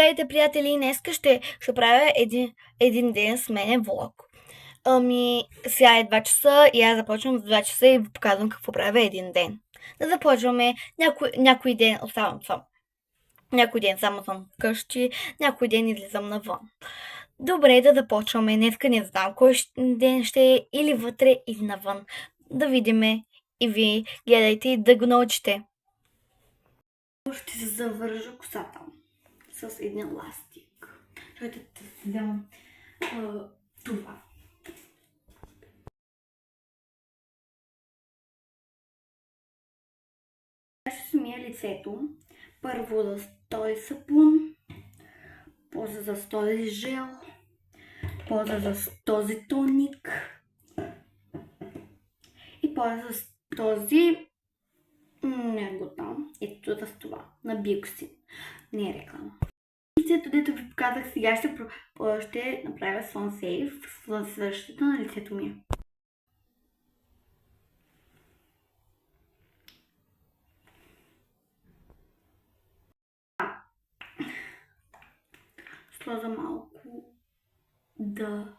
Здравейте, приятели! Днеска ще правя един ден с мене влог. Сега е 2 часа и аз започвам в 2 часа и ви показвам какво правя един ден. Да започваме. Някой ден оставам сам. Някой ден само съм вкъщи, някой ден излизам навън. Добре, да започваме. Днеска не знам кой ден ще е или вътре, или навън. Да видиме и ви гледайте и да го научите. Ще се завържа косата с един ластик. Чакайте да си вземам това. Аз ще смия лицето. Първо с този сапун, после с този жел, после с този тоник и после с този не го там. Ето с това. На Бикси. Не е реклама. Лицето, дето ви показах сега, ще направя Sun Safe с защита на лицето ми. Слага малко да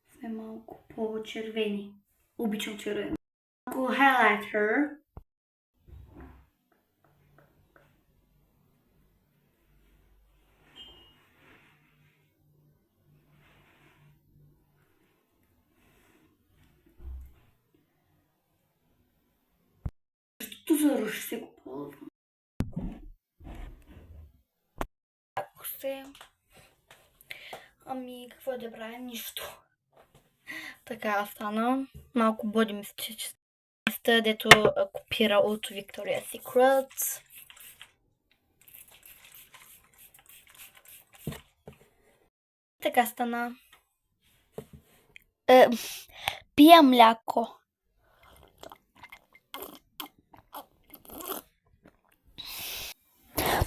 сме малко по-червени. Обичам червено. Малко highlighter. Защото за руш се го ползвам. Ако се... какво да правя? Нищо. Така стана. Малко боди мистическа, дето копира от Victoria's Secret. Така стана. Пия мляко.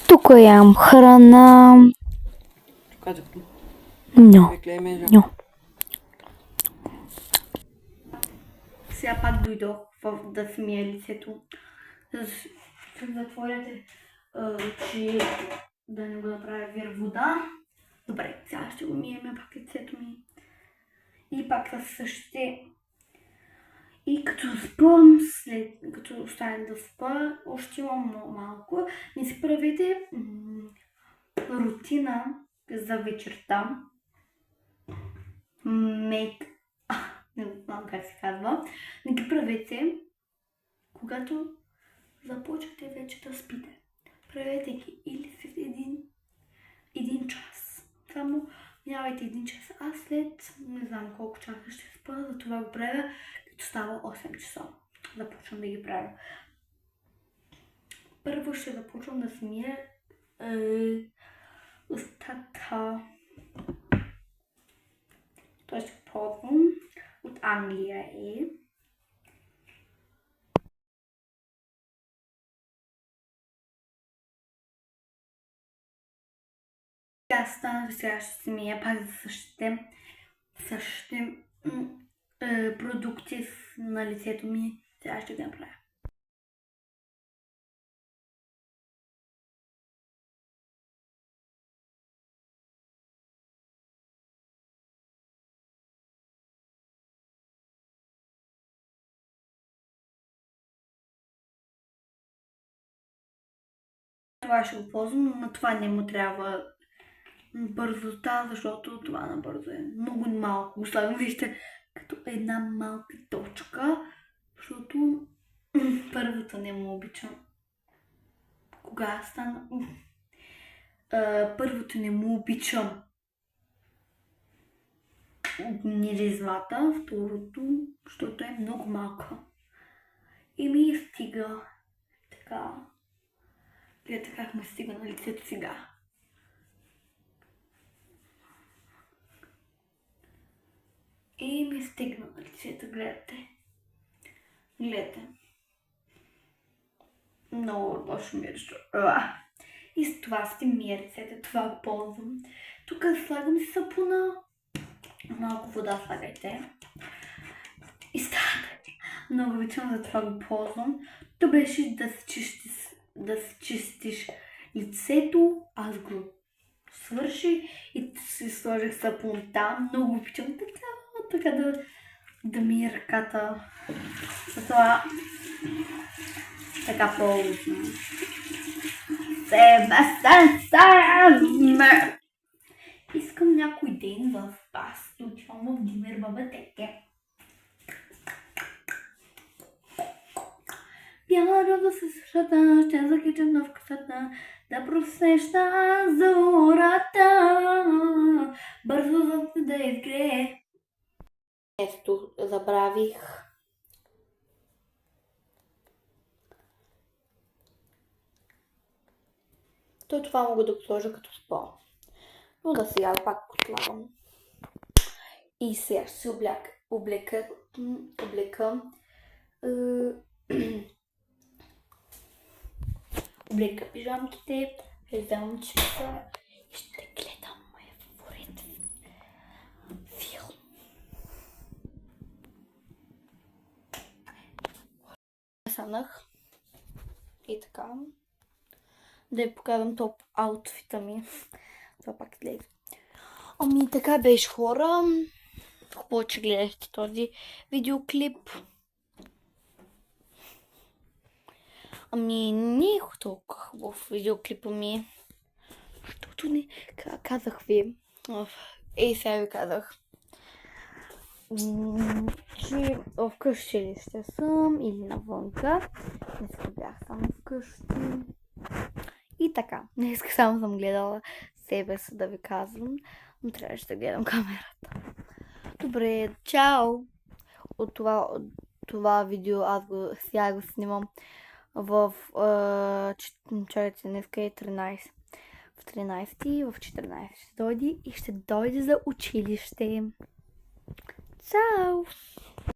Тук ям храна. Но. Сега пак дойдох да смия лицето. Ще затворяте очи, да не го направя вир вода. Добре, сега ще го мием пак лицето ми. И пак със същите. И като спам, като оставям да спа, още имам много малко. Не си правете рутина за вечерта. Не знам как се казва. Не ги правете, когато започвате вече да спите. Правете ги или след един час. Само минавайте 1 час, а след не знам колко часа ще спа, за това го правя, като става 8 часа. Започвам да ги правя. Първо ще започвам да смия устата. Той ще пробвам. От Англия е. Сега ще смия пак за същите продукти на лицето ми. Сега ще ги направя. Това ще го ползвам, но това не му трябва бързота, защото това набързо е много малко. Слагам, вижте, като една малка точка, защото първото не му обичам. Кога стана? Първото не му обичам миризмата, второто, защото е много малка. И ми стига така. Гледайте как ме стига на лицето сега. И ми стигна на лицето, гледате. Гледате. Много лошо мирише. И с това сте мия ръцете, това го ползвам. Тук слагам сапуна. Малко вода слагайте. И става. Много обичам, за това го ползвам. То беше да си чистиш лицето. Аз го свърши и си сложих сапунта. Много обичам така да ми е ръката. Затова така по-лусно. Искам някой ден в пас да отивам в Димир Баба Теке. Бяла роза се среща, ще закичам в късата, да просеща зората, бързо да изгрее. Ето, забравих. Това мога да го сложа като спон. Но да сега пак отлагам. И сега ще се облека пижамките, ще вземам чипса и ще гледам моя фаворит филм. Станах и така. Да я покажам топ аутфита ми. Това пак гледа. Ами така беше, хора. Хубаво, че гледахте този видеоклип. Ами не е толкова хубав видеоклипа ми. Защото не казах ви. Сега ви казах. Че вкъщи ще съм или навънка. Днес бях само вкъщи. И така. Днес само съм гледала себе си да ви казвам. Но трябваше да гледам камерата. Добре, чао! От това видео аз сега го снимам в чакайте, днеска е 13. В 13 и в 14 ще дойде и ще дойде за училище. Чао!